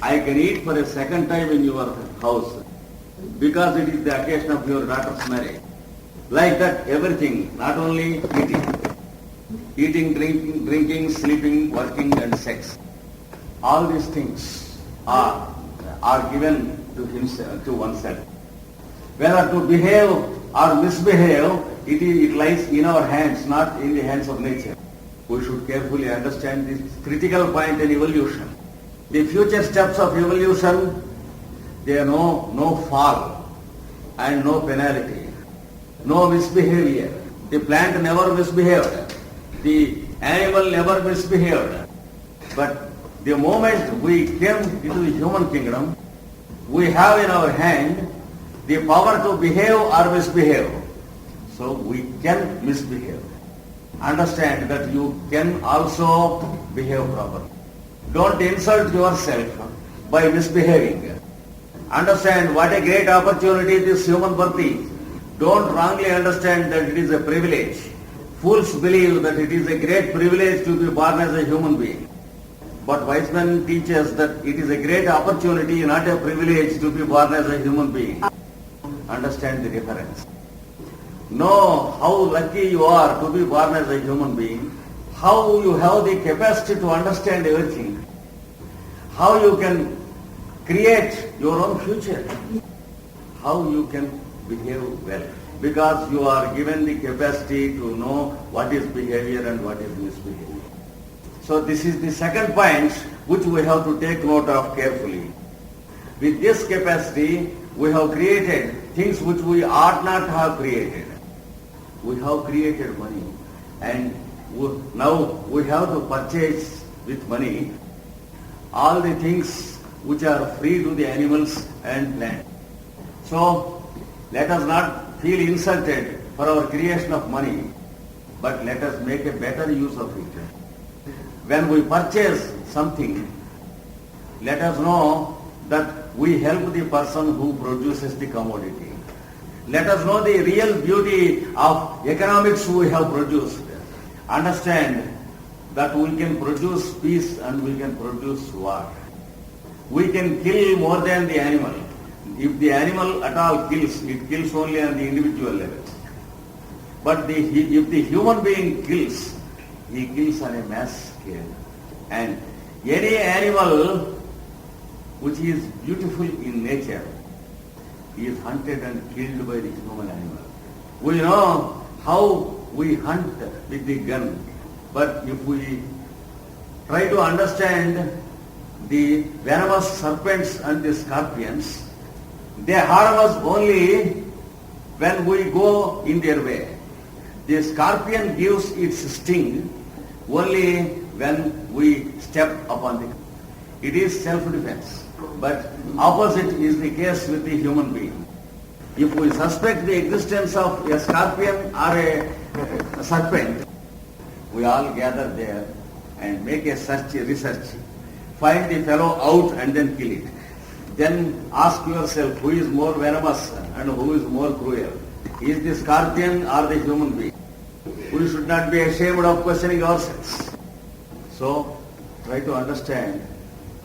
I can eat for a second time in your house because it is the occasion of your daughter's marriage. Like that, everything, not only eating, drinking, sleeping, working and sex. All these things are given to himself, to oneself. Whether to behave or misbehave, it lies in our hands, not in the hands of nature. We should carefully understand this critical point in evolution. The future steps of evolution, there are no fall and no penalty, no misbehavior. The plant never misbehaved. The animal never misbehaved. But the moment we came into the human kingdom, we have in our hand the power to behave or misbehave. So we can misbehave. Understand that you can also behave properly. Don't insult yourself by misbehaving. Understand what a great opportunity this human birth is. Don't wrongly understand that it is a privilege. Fools believe that it is a great privilege to be born as a human being. But wise men teach us that it is a great opportunity, not a privilege, to be born as a human being. Understand the difference. Know how lucky you are to be born as a human being, how you have the capacity to understand everything, how you can create your own future, how you can behave well, because you are given the capacity to know what is behavior and what is misbehavior. So this is the second point which we have to take note of carefully. With this capacity, we have created things which we ought not have created. We have created money, and now we have to purchase with money all the things which are free to the animals and plants. So let us not feel insulted for our creation of money, but let us make a better use of it. When we purchase something, let us know that we help the person who produces the commodity. Let us know the real beauty of economics we have produced. Understand that we can produce peace and we can produce war. We can kill more than the animal. If the animal at all kills, it kills only on the individual level. But if the human being kills, he kills on a mass scale. And any animal which is beautiful in nature is hunted and killed by the human animal. We know how we hunt with the gun, but if we try to understand the venomous serpents and the scorpions, they harm us only when we go in their way. The scorpion gives its sting only when we step upon it. It is self-defense. But opposite is the case with the human being. If we suspect the existence of a scorpion or a serpent, we all gather there and make a research, find the fellow out and then kill it. Then ask yourself who is more venomous and who is more cruel. Is the scorpion or the human being? We should not be ashamed of questioning ourselves. So try to understand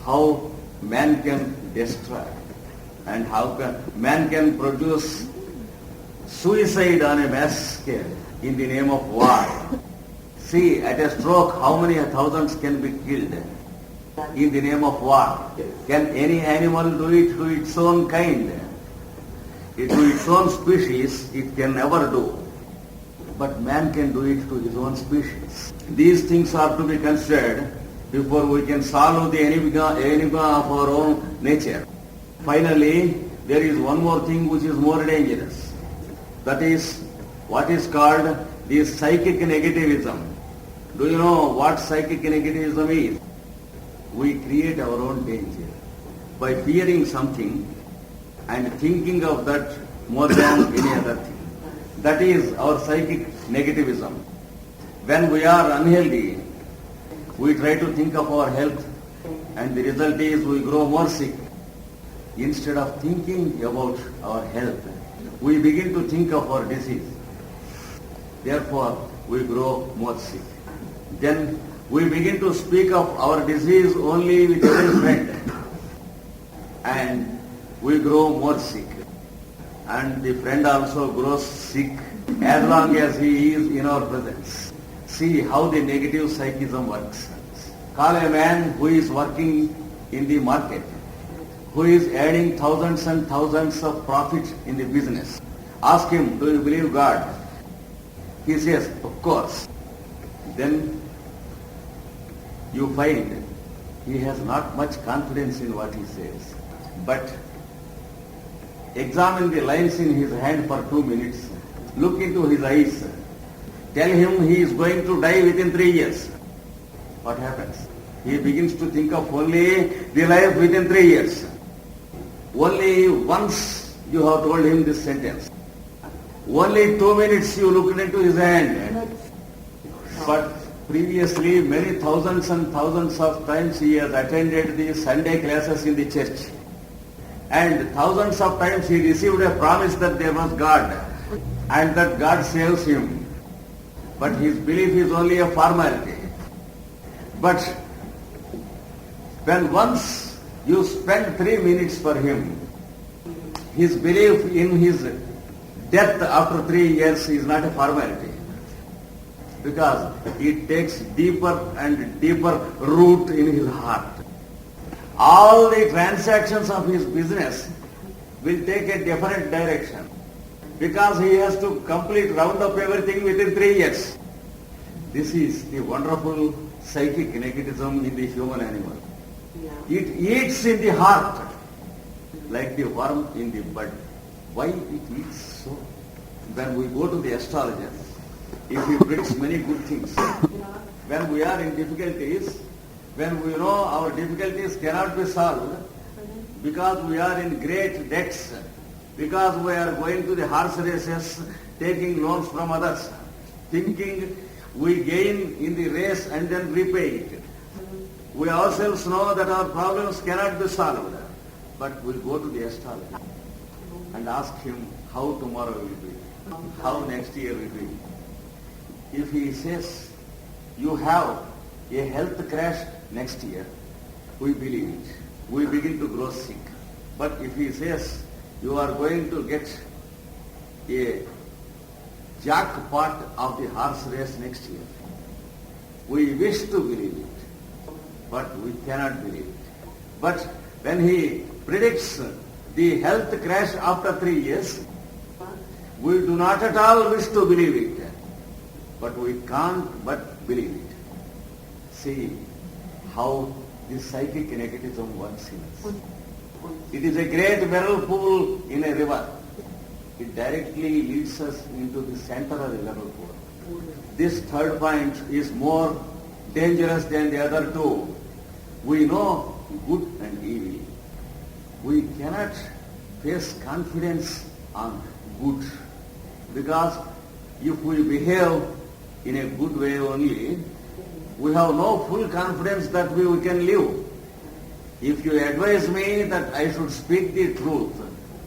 how man can destroy and how man can produce suicide on a mass scale in the name of war. See, at a stroke, how many thousands can be killed in the name of war? Can any animal do it to its own kind? To its own species, it can never do. But man can do it to his own species. These things are to be considered before we can solve the enigma of our own nature. Finally, there is one more thing which is more dangerous. That is what is called the psychic negativism. Do you know what psychic negativism is? We create our own danger by fearing something and thinking of that more than any other thing. That is our psychic negativism. When we are unhealthy, we try to think of our health, and the result is we grow more sick. Instead of thinking about our health, we begin to think of our disease. Therefore, we grow more sick. Then we begin to speak of our disease only with every friend. we grow more sick. And the friend also grows sick as long as he is in our presence. See how the negative psychism works. Call a man who is working in the market, who is adding thousands and thousands of profit in the business. Ask him, do you believe God? He says, of course. Then you find he has not much confidence in what he says. But examine the lines in his hand for 2 minutes. Look into his eyes. Tell him he is going to die within 3 years. What happens? He begins to think of only the life within 3 years. Only once you have told him this sentence. Only 2 minutes you looked into his hand. But previously many thousands and thousands of times he has attended the Sunday classes in the church. And thousands of times he received a promise that there was God and that God saves him. But his belief is only a formality. But when once you spend 3 minutes for him, his belief in his death after 3 years is not a formality. Because it takes deeper and deeper root in his heart. All the transactions of his business will take a different direction. Because he has to complete round up everything within 3 years. This is the wonderful psychic negativism in the human animal. Yeah. It eats in the heart like the worm in the bud. Why it eats so? When we go to the astrologer, if he predicts many good things, when we are in difficulties, when we know our difficulties cannot be solved, because we are in great debts, because we are going to the horse races, taking loans from others, thinking we gain in the race and then repay it. We ourselves know that our problems cannot be solved, but we go to the astrologer and ask him how tomorrow will be, how next year will be. If he says, you have a health crash next year, we believe it. We begin to grow sick. But if he says, you are going to get a jackpot of the horse race next year, we wish to believe it, but we cannot believe it. But when he predicts the health crash after 3 years, we do not at all wish to believe it. But we can't but believe it. See how this psychic negativism works in us. It is a great whirlpool in a river. It directly leads us into the center of the whirlpool. This third point is more dangerous than the other two. We know good and evil. We cannot face confidence on good, because if we behave in a good way only, we have no full confidence that we can live. If you advise me that I should speak the truth,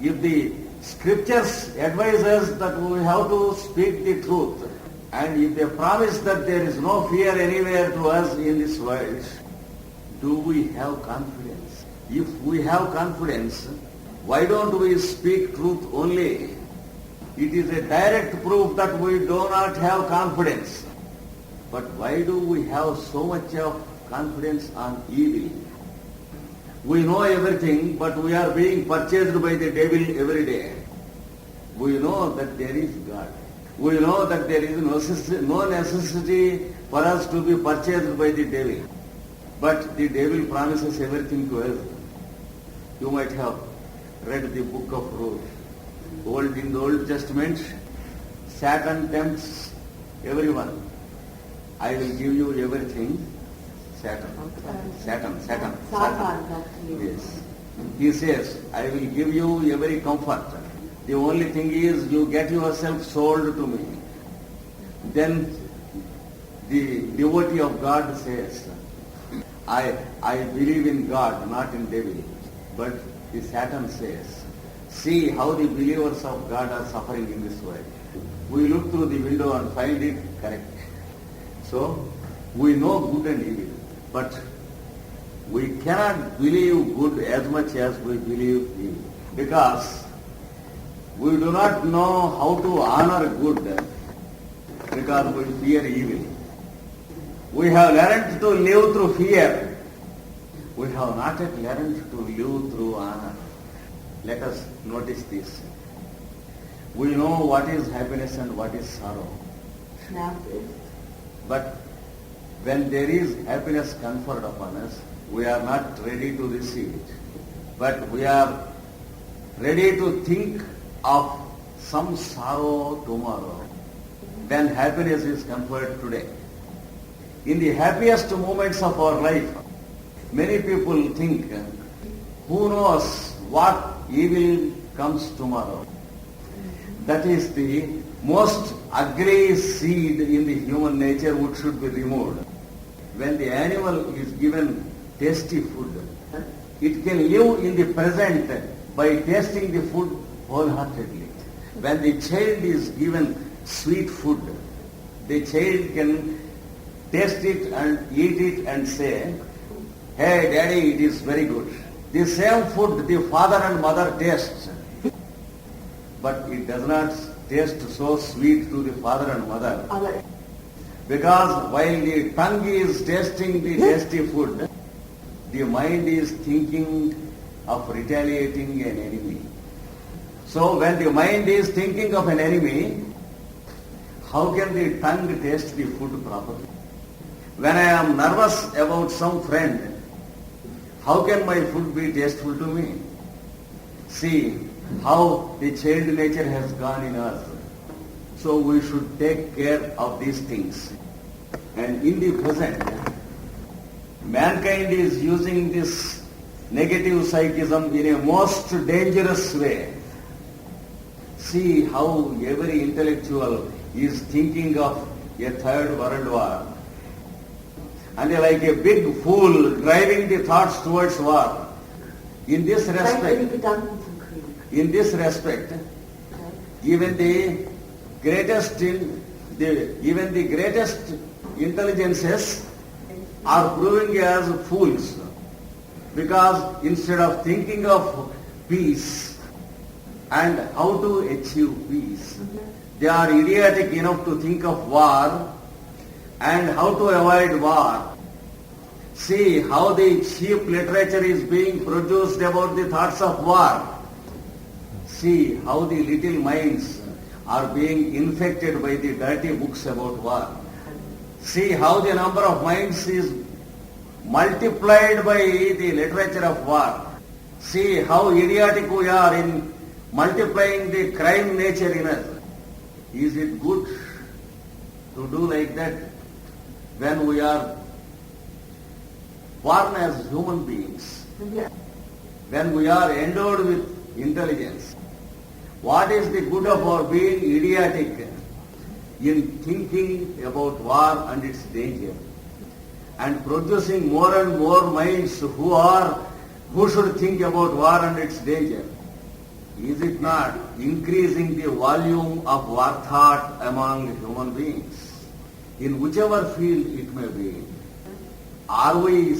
if the scriptures advise us that we have to speak the truth, and if they promise that there is no fear anywhere to us in this world, do we have confidence? If we have confidence, why don't we speak truth only? It is a direct proof that we do not have confidence. But why do we have so much of confidence on evil? We know everything, but we are being purchased by the devil every day. We know that there is God. We know that there is no necessity for us to be purchased by the devil. But the devil promises everything to us. You might have read the book of Ruth. In the Old Testament, Satan tempts everyone. I will give you everything. Satan. Yes. He says, I will give you every comfort. The only thing is you get yourself sold to me. Then the devotee of God says, I believe in God, not in devil. But the Satan says, see how the believers of God are suffering in this world. We look through the window and find it correct. So, we know good and evil, but we cannot believe good as much as we believe evil. Because we do not know how to honor good because we fear evil. We have learned to live through fear. We have not yet learned to live through honor. Let us notice this. We know what is happiness and what is sorrow. But when there is happiness conferred upon us, we are not ready to receive it. But we are ready to think of some sorrow tomorrow when happiness is conferred today. In the happiest moments of our life, many people think, who knows what evil comes tomorrow. That is the most ugly seed in the human nature which should be removed. When the animal is given tasty food, it can live in the present by tasting the food wholeheartedly. When the child is given sweet food, the child can taste it and eat it and say, hey daddy, it is very good. The same food the father and mother taste, but it does not taste so sweet to the father and mother. Because while the tongue is tasting the tasty food, the mind is thinking of retaliating an enemy. So when the mind is thinking of an enemy, how can the tongue taste the food properly? When I am nervous about some friend, how can my food be tasteful to me? See how the child nature has gone in us. So we should take care of these things. And in the present, mankind is using this negative psychism in a most dangerous way. See how every intellectual is thinking of a third world war. And like a big fool driving the thoughts towards war. In this respect, even the greatest intelligences are proving as fools, because instead of thinking of peace and how to achieve peace, they are idiotic enough to think of war and how to avoid war. See how the cheap literature is being produced about the thoughts of war. See how the little minds are being infected by the dirty books about war. See how the number of minds is multiplied by the literature of war. See how idiotic we are in multiplying the crime nature in us. Is it good to do like that when we are born as human beings? When we are endowed with intelligence? What is the good of our being idiotic in thinking about war and its danger and producing more and more minds who should think about war and its danger? Is it not increasing the volume of war thought among human beings, in whichever field it may be? Are we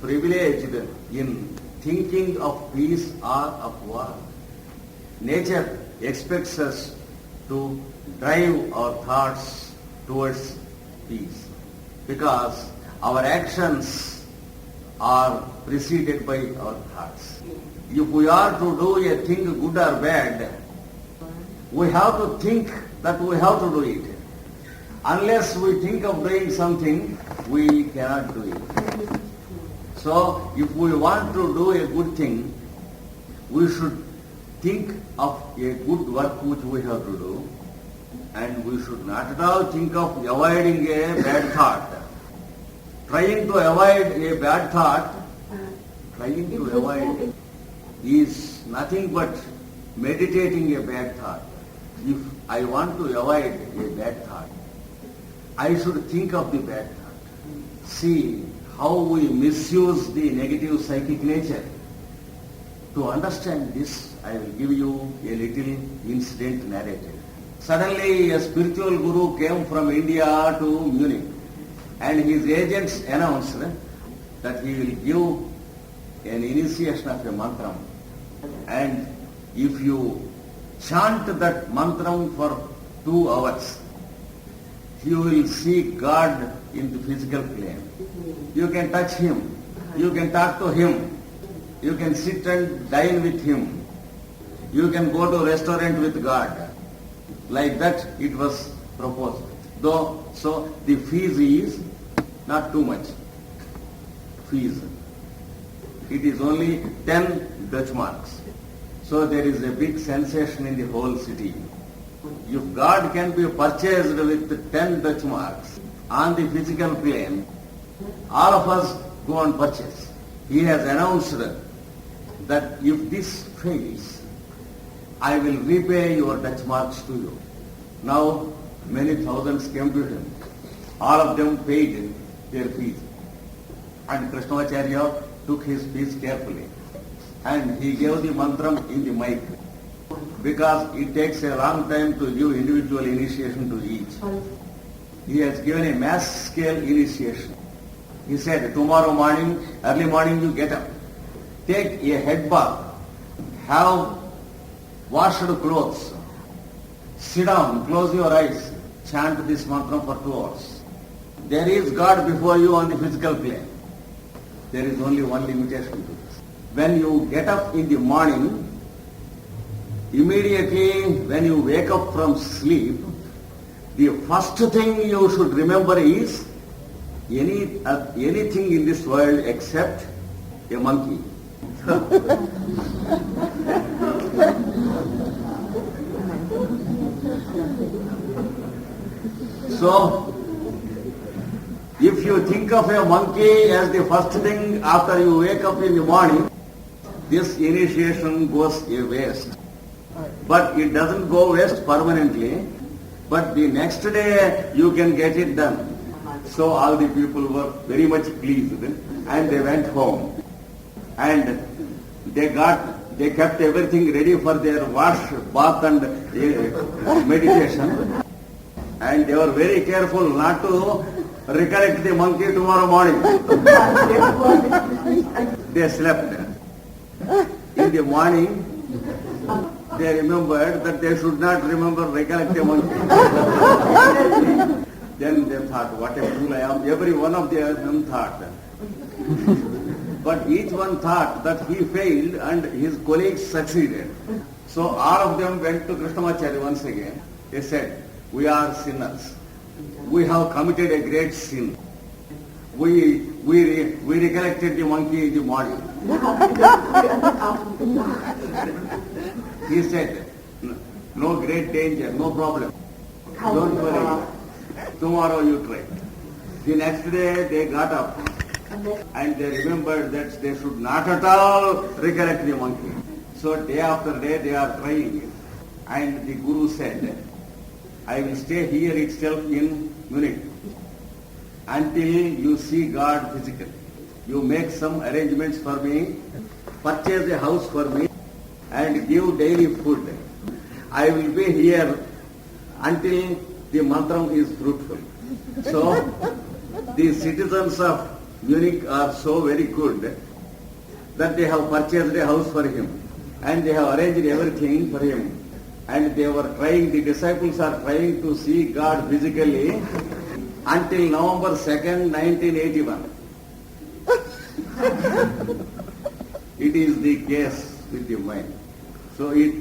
privileged in thinking of peace or of war? Nature expects us to drive our thoughts towards peace, because our actions are preceded by our thoughts. If we are to do a thing good or bad, we have to think that we have to do it. Unless we think of doing something, we cannot do it. So if we want to do a good thing, we should think of a good work which we have to do, and we should not at all think of avoiding a bad thought. Trying to avoid a bad thought, is nothing but meditating a bad thought. If I want to avoid a bad thought, I should think of the bad thought. See how we misuse the negative psychic nature. To understand this, I will give you a little incident narrated. Suddenly a spiritual guru came from India to Munich, and his agents announced that he will give an initiation of a mantra And if you chant that mantram for 2 hours, you will see God in the physical plane. You can touch Him. You can talk to Him. You can sit and dine with Him. You can go to a restaurant with God. Like that it was proposed. Though, so the fees is not too much. Fees. It is only 10 Dutch marks. So there is a big sensation in the whole city. If God can be purchased with 10 Dutch marks on the physical plane, all of us go and purchase. He has announced that if this fails, I will repay your Dutch marks to you. Now many thousands came to him. All of them paid their fees. And Krishnamacharya took his fees carefully. And he gave the mantram in the mic. Because it takes a long time to give individual initiation to each. He has given a mass scale initiation. He said, tomorrow morning, early morning you get up. Take a head bath. Have washed clothes. Sit down, close your eyes. Chant this mantra for 2 hours. There is God before you on the physical plane. There is only one limitation to this. When you get up in the morning, immediately when you wake up from sleep, the first thing you should remember is anything in this world except a monkey. So, if you think of a monkey as the first thing after you wake up in the morning, this initiation goes a waste. But it doesn't go waste permanently, but the next day you can get it done. So all the people were very much pleased and they went home. And they kept everything ready for their wash, bath and meditation. And they were very careful not to recollect the monkey tomorrow morning. They slept. In the morning, they remembered that they should not recollect a monkey. Then they thought, what a fool I am. Every one of them thought. But each one thought that he failed and his colleagues succeeded. So all of them went to Krishnamacharya once again. They said, we are sinners. We have committed a great sin. We recollected the monkey in the morning. He said, no great danger, no problem. Don't worry. Tomorrow you try. The next day they got up and they remembered that they should not at all recollect the monkey. So day after day they are trying it. And the Guru said, I will stay here itself in Munich until you see God physically. You make some arrangements for me, purchase a house for me and give daily food. I will be here until the mantram is fruitful. So the citizens of Munich are so very good that they have purchased a house for him and they have arranged everything for him. And they were trying, the disciples are trying to see God physically until November 2nd, 1981. It is the case with the mind. So it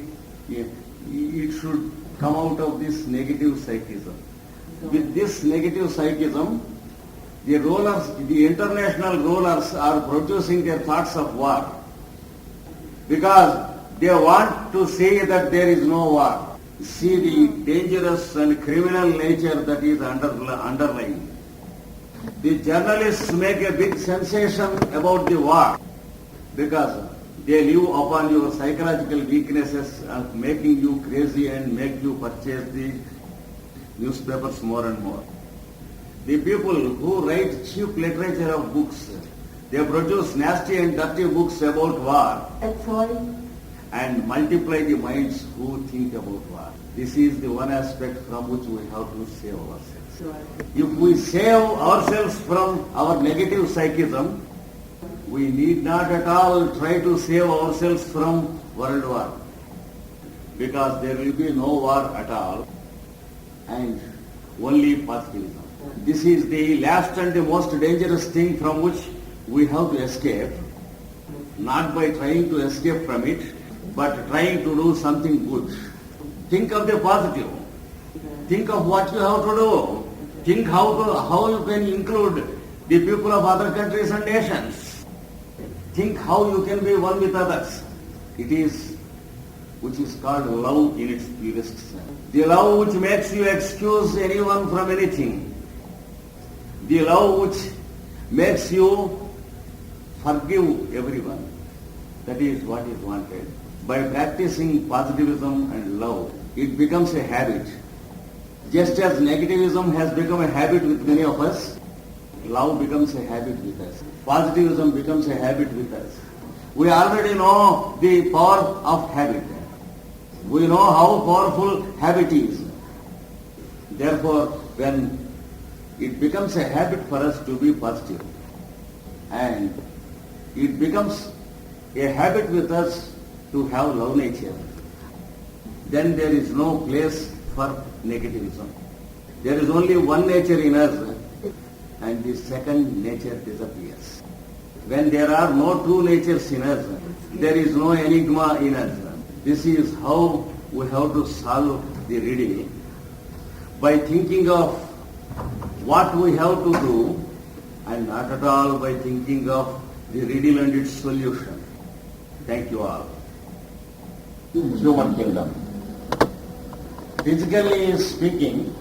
should come out of this negative psychism. With this negative psychism, the international rulers are producing their thoughts of war. Because they want to say that there is no war. See the dangerous and criminal nature that is underlying. The journalists make a big sensation about the war because they live upon your psychological weaknesses and making you crazy and make you purchase the newspapers more and more. The people who write cheap literature of books, they produce nasty and dirty books about war. And multiply the minds who think about war. This is the one aspect from which we have to save ourselves. If we save ourselves from our negative psychism, We need not at all try to save ourselves from world war, because there will be no war at all and only positivism. This is the last and the most dangerous thing from which we have to escape, not by trying to escape from it, but trying to do something good. Think of the positive. Think of what you have to do. Think how you can include the people of other countries and nations. Think how you can be one with others. It is which is called love in its purest sense. The love which makes you excuse anyone from anything. The love which makes you forgive everyone. That is what is wanted. By practicing positivism and love, it becomes a habit. Just as negativism has become a habit with many of us, love becomes a habit with us. Positivism becomes a habit with us. We already know the power of habit. We know how powerful habit is. Therefore, when it becomes a habit for us to be positive, and it becomes a habit with us to have love nature, then there is no place for negativism. There is only one nature in us, and the second nature disappears. When there are no two natures in us, there is no enigma in us. This is how we have to solve the riddle, by thinking of what we have to do, and not at all by thinking of the riddle and its solution. Thank you all. Human kingdom. Physically speaking,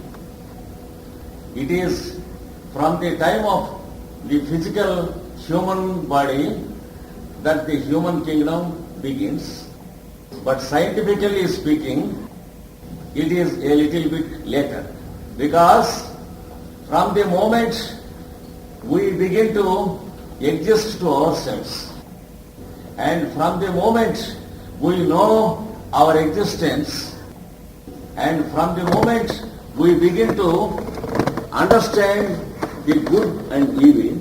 it is from the time of the physical human body that the human kingdom begins. But scientifically speaking, it is a little bit later. Because from the moment we begin to exist to ourselves, and from the moment we know our existence, and from the moment we begin to understand the good and evil,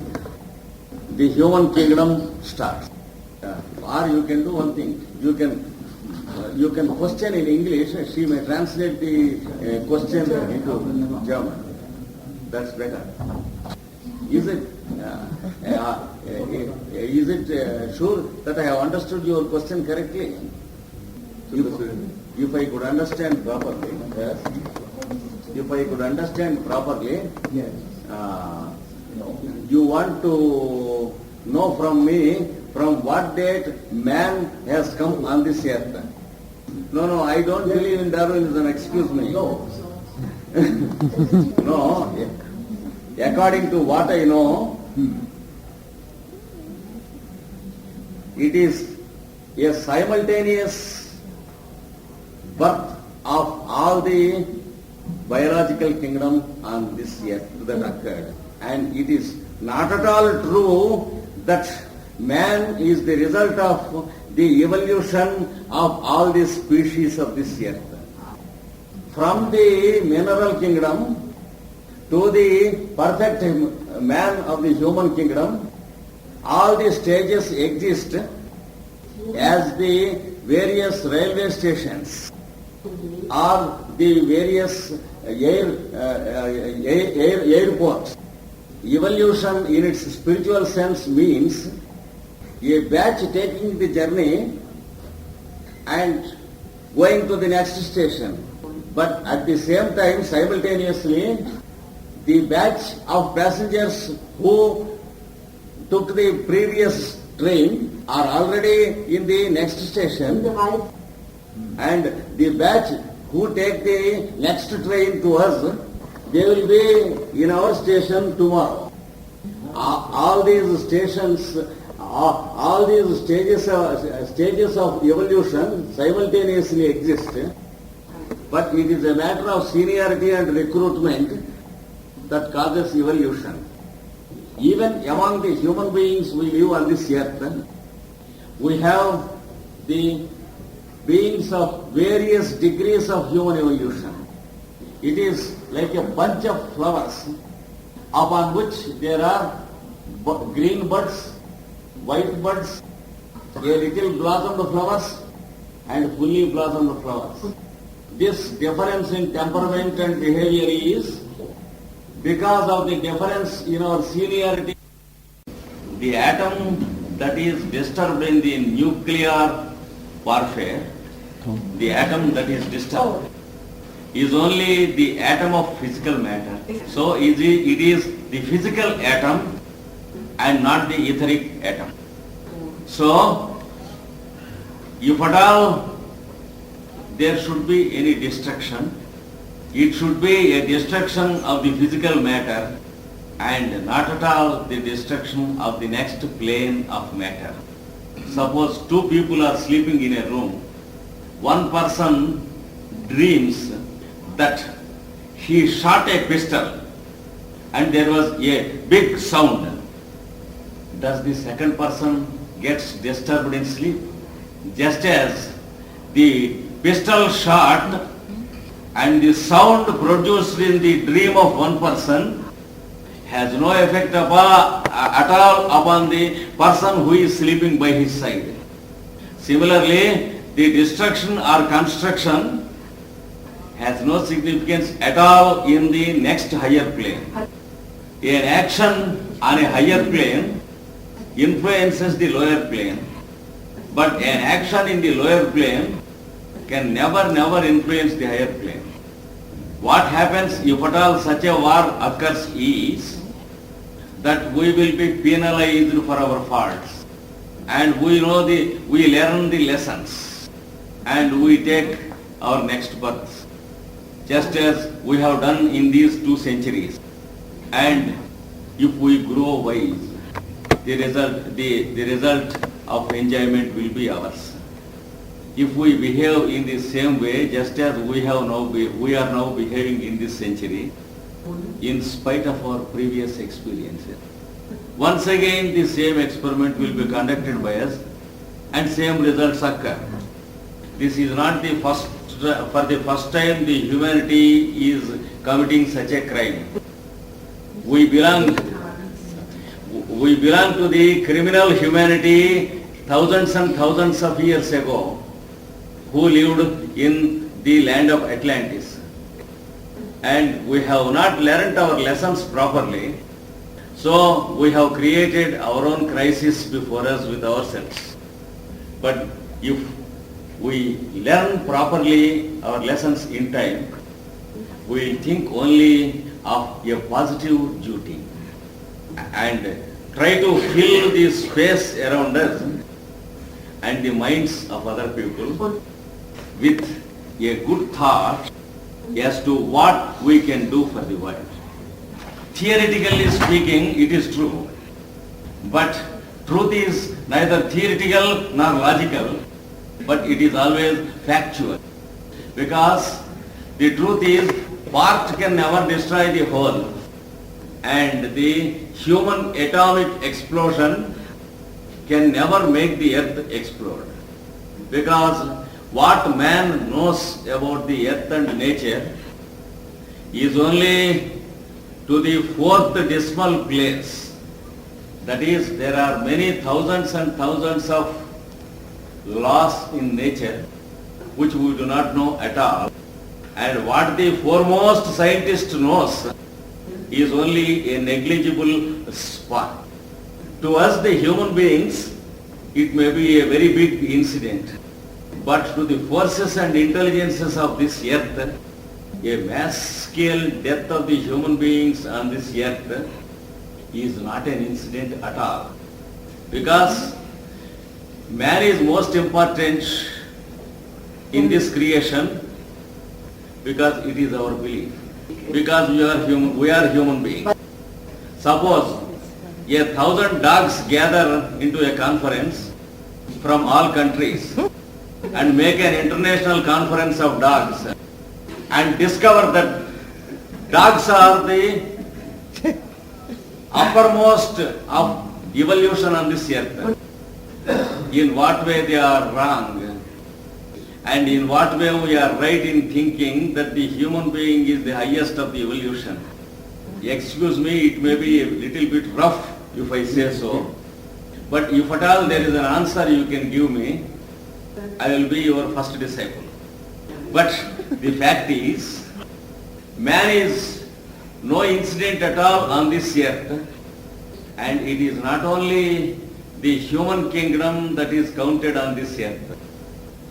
the human kingdom starts. Or you can do one thing. You can question in English. She may translate the question into German. That's better. Is it sure that I have understood your question correctly? If I could understand properly, yes. If I could understand properly, yes. You want to know from me from what date man has come on this earth. No, I don't believe in Darwinism, excuse me. No. No, according to what I know, it is a simultaneous birth of all the biological kingdom on this earth that occurred. And it is not at all true that man is the result of the evolution of all the species of this earth. From the mineral kingdom to the perfect man of the human kingdom, all the stages exist as the various railway stations or the various airports. Evolution in its spiritual sense means a batch taking the journey and going to the next station. But at the same time, simultaneously, the batch of passengers who took the previous train are already in the next station, and the batch who take the next train to us, they will be in our station tomorrow. All these stations, all these stages of evolution simultaneously exist, but it is a matter of seniority and recruitment that causes evolution. Even among the human beings we live on this earth, we have the beings of various degrees of human evolution. It is like a bunch of flowers upon which there are green buds, white buds, a little blossomed flowers, and fully blossomed flowers. This difference in temperament and behavior is because of the difference in our seniority. The atom that is disturbed in the nuclear warfare, the atom that is disturbed, is only the atom of physical matter. So it is the physical atom and not the etheric atom. So, if at all there should be any destruction, it should be a destruction of the physical matter and not at all the destruction of the next plane of matter. Suppose two people are sleeping in a room. One person dreams that he shot a pistol and there was a big sound. Does the second person gets disturbed in sleep? Just as the pistol shot and the sound produced in the dream of one person has no effect at all upon the person who is sleeping by his side. Similarly, the destruction or construction has no significance at all in the next higher plane. An action on a higher plane influences the lower plane, but an action in the lower plane can never influence the higher plane. What happens if at all such a war occurs is that we will be penalized for our faults, and we learn the lessons and we take our next birth, just as we have done in these 2 centuries. And if we grow wise, the result of enjoyment will be ours. If we behave in the same way, just as we are now behaving in this century, in spite of our previous experiences, once again the same experiment will be conducted by us and same results occur. This is not the first, for the first time the humanity is committing such a crime. We belong to the criminal humanity thousands and thousands of years ago, who lived in the land of Atlantis. And we have not learnt our lessons properly, so we have created our own crisis before us with ourselves. But if we learn properly our lessons in time, we will think only of a positive duty and try to fill the space around us and the minds of other people with a good thought as to what we can do for the world. Theoretically speaking, it is true, but truth is neither theoretical nor logical, but it is always factual. Because the truth is, part can never destroy the whole, and the human atomic explosion can never make the earth explode. Because what man knows about the earth and nature is only to the 4th decimal place. That is, there are many thousands and thousands of laws in nature which we do not know at all. And what the foremost scientist knows is only a negligible spot. To us, the human beings, it may be a very big incident. But to the forces and intelligences of this earth, a mass-scale death of the human beings on this earth is not an incident at all. Because man is most important in this creation, because it is our belief. Because we are human beings. Suppose 1,000 dogs gather into a conference from all countries and make an international conference of dogs and discover that dogs are the uppermost of evolution on this earth. In what way they are wrong, and in what way we are right in thinking that the human being is the highest of the evolution. Excuse me, it may be a little bit rough if I say so, But if at all there is an answer you can give me, I will be your first disciple. But the fact is, man is no incident at all on this earth, and it is not only the human kingdom that is counted on this earth.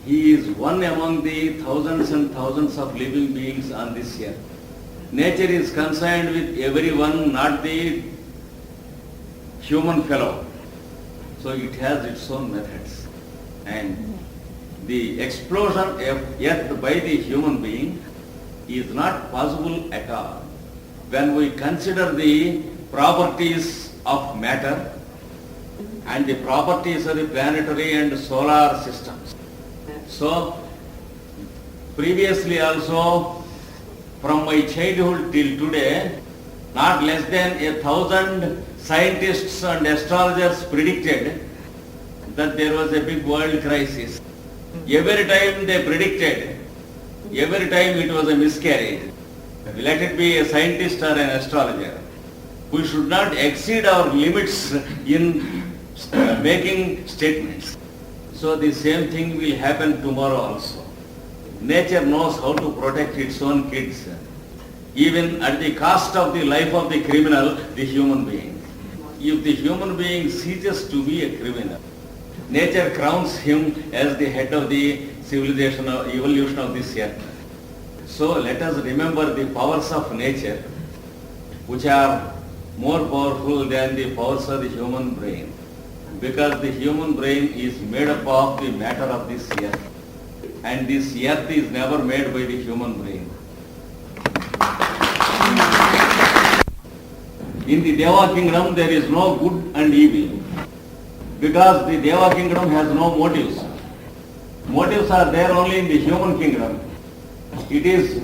He is one among the thousands and thousands of living beings on this earth. Nature is concerned with everyone, not the human fellow. So it has its own methods. And the explosion of earth by the human being is not possible at all when we consider the properties of matter and the properties of the planetary and solar systems. So, previously also, from my childhood till today, not less than 1,000 scientists and astrologers predicted that there was a big world crisis. Every time they predicted, every time it was a miscarriage. Let it be a scientist or an astrologer. We should not exceed our limits in making statements. So the same thing will happen tomorrow also. Nature knows how to protect its own kids, even at the cost of the life of the criminal, the human being. If the human being ceases to be a criminal, nature crowns him as the head of the civilization or evolution of this earth. So let us remember the powers of nature, which are more powerful than the powers of the human brain, because the human brain is made up of the matter of this earth, and this earth is never made by the human brain. In the Deva kingdom there is no good and evil, because the Deva kingdom has no motives. Motives are there only in the human kingdom. It is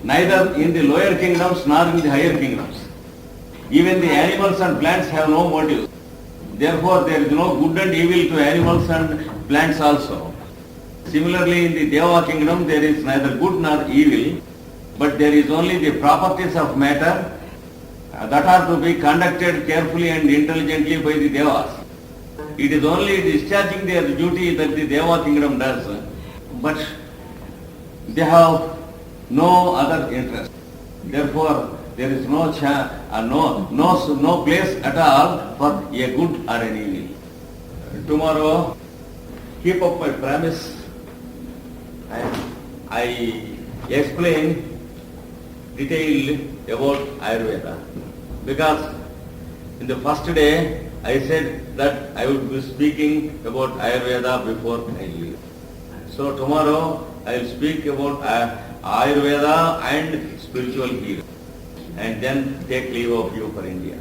neither in the lower kingdoms nor in the higher kingdoms. Even the animals and plants have no motives. Therefore, there is no good and evil to animals and plants also. Similarly, in the Deva kingdom, there is neither good nor evil, but there is only the properties of matter that are to be conducted carefully and intelligently by the Devas. It is only discharging their duty that the Deva kingdom does, but they have no other interest. Therefore, there is no place at all for a good or an evil. Tomorrow, keep up my promise, and I explain detailed about Ayurveda, because in the first day I said that I would be speaking about Ayurveda before I leave. So tomorrow I will speak about Ayurveda and spiritual healing, and then take leave of you for India.